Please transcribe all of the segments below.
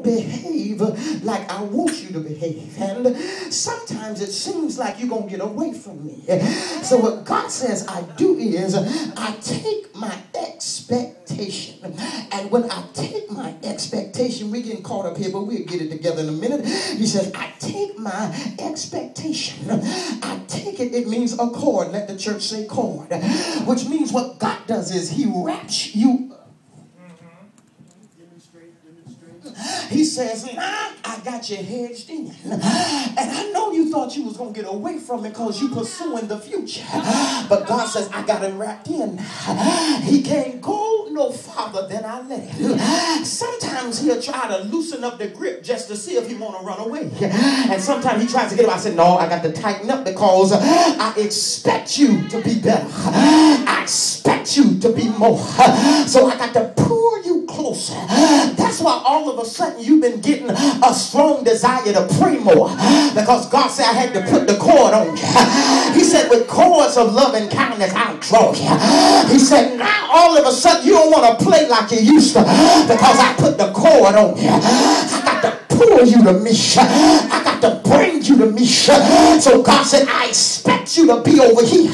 don't behave like I want you to behave. And sometimes it seems like you're going to get away from me. So what God says I do is I take my expectation. And when I take my expectation, we're getting caught up here, but we'll get it together in a minute. He says, I take my expectation. I take it, it means a cord. Let the church say cord. Which means what God does is he wraps you. He says, nah, I got you hedged in. And I know you thought you was going to get away from it because you pursuing the future. But God says, I got him wrapped in. He can't go no farther than I let him. Sometimes he'll try to loosen up the grip just to see if he want to run away. And sometimes he tries to get away. I said, no, I got to tighten up because I expect you to be better. I expect you to be more. So I got to pull you closer. That's why all of a sudden you've been getting a strong desire to pray more, because God said I had to put the cord on you. He said with cords of love and kindness I'll draw you. He said now all of a sudden you don't want to play like you used to because I put the cord on you. I got to pull you to me. I got to bring you to me. So God said I expect you to be over here,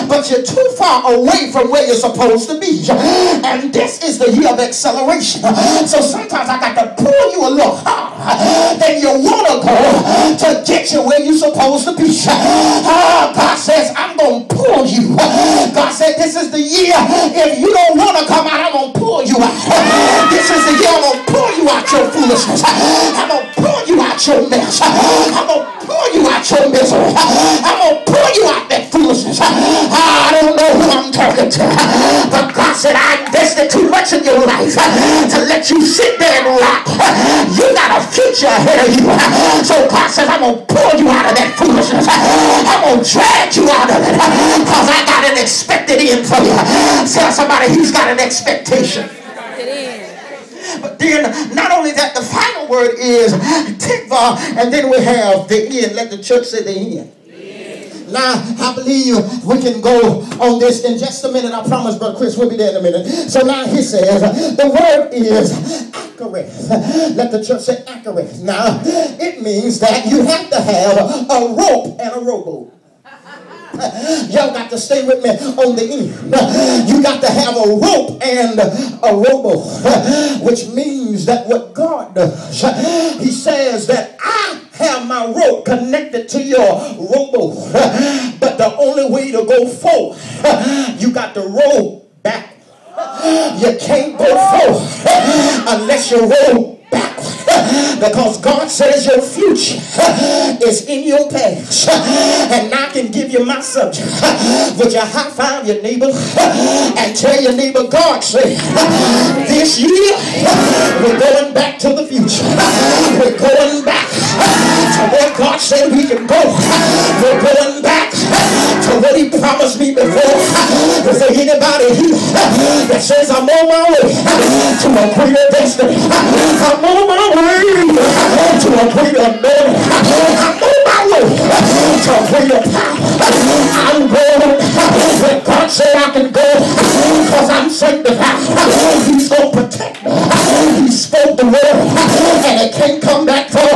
but you're too far away from where you're supposed to be. And this is the year of acceleration. So sometimes I got to pull you a little harder than you want to go to get you where you're supposed to be. God says I'm going to pull you. God said this is the year. If you don't want to come out, I'm going to pull you out. This is the year I'm going to pull you out your foolishness. I'm going to pull you out your mess. I'm going to pull you out your misery. I'm going to pull you out that foolishness. I don't know who I'm talking to, but God said I invested too much in your life to let you sit there and rot. You got a future ahead of you. So God says I'm going to pull you out of that foolishness. I'm going to drag you out of it because I got an expected end for you. Tell somebody he's got an expectation. But then, not only that, the final word is tikva, and then we have the end. Let the church say the end. Now, I believe we can go on this in just a minute. I promise, Brother Chris, we'll be there in a minute. So now he says, the word is accurate. Let the church say accurate. Now, it means that you have to have a rope and a rowboat. Y'all got to stay with me on the end. You got to have a rope and a rowboat, which means that what God does, he says that I have my rope connected to your rowboat, but the only way to go forward, you got to row back. You can't go forward unless you roll back. Because God says your future is in your past. And I can give you my subject. Would you high five your neighbor and tell your neighbor, God said this year we're going back to the future. We're going back to where God said we can go. We're going back to what he promised me before. Is there anybody here that says I'm on my way to a greater destiny? I'm on my way to a greater anointing. I'm on my way to a greater power. I'm going where God said I can go because I'm sanctified. He's going to protect me. He spoke the word and it can't come back for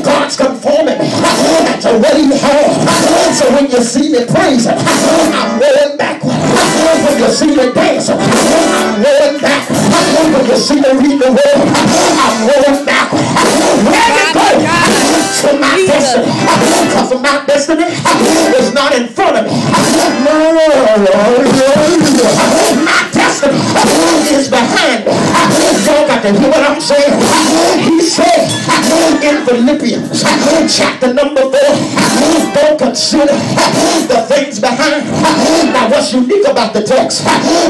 God's conforming me to what he had. So when you see me praising, I'm rolling backward. When you see me dancing, I'm rolling backward. When you see me read the word, I'm rolling backward. Where you go to my destiny? Because my destiny is not in front of me. My destiny is behind me. Y'all got to hear what I'm saying. He said in Philippians chapter number 4, don't consider the things behind. Now what's unique about the text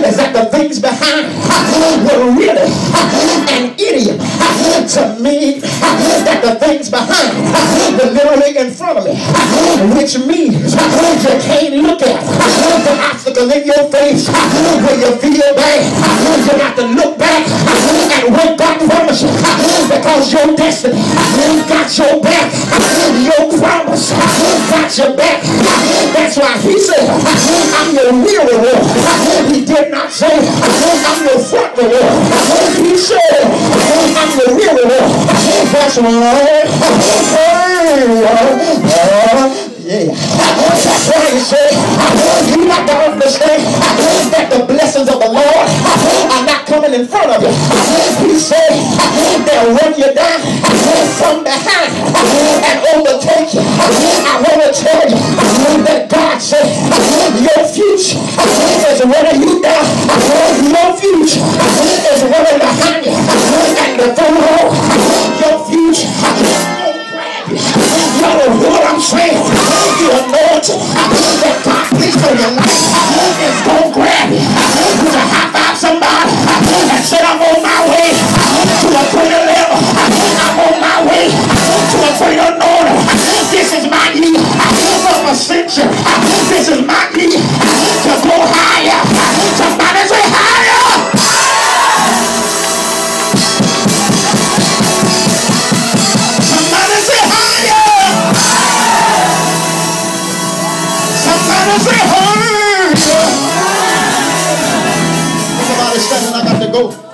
is that the things behind were really an idiom to mean that the things behind were literally in front of me, which means you can't look at the obstacle in your face when you feel bad. You got to look back at what God promised you, because your destiny got your back. Your promise got your back. That's why he said I'm your real reward. He did not say I'm your front reward. He said I'm your real reward. That's right. Yeah. That's why he said, you got to understand that the blessings of the Lord are not coming in front of you. He said, they'll run you down from behind and overtake you. I want to tell you that God said, your future is running you down. Your future is running behind you. And before long, your future will grab you. Y'all know what I'm saying? The anointing that God placed on your life is going to grab you. You can high five somebody and say, I'm on my way to a greater level. I'm on my way to a greater anointing. This is my year of ascension. This is my year to go higher. Somebody say higher. Somebody say higher. Somebody say higher. Everybody standing, I got to go.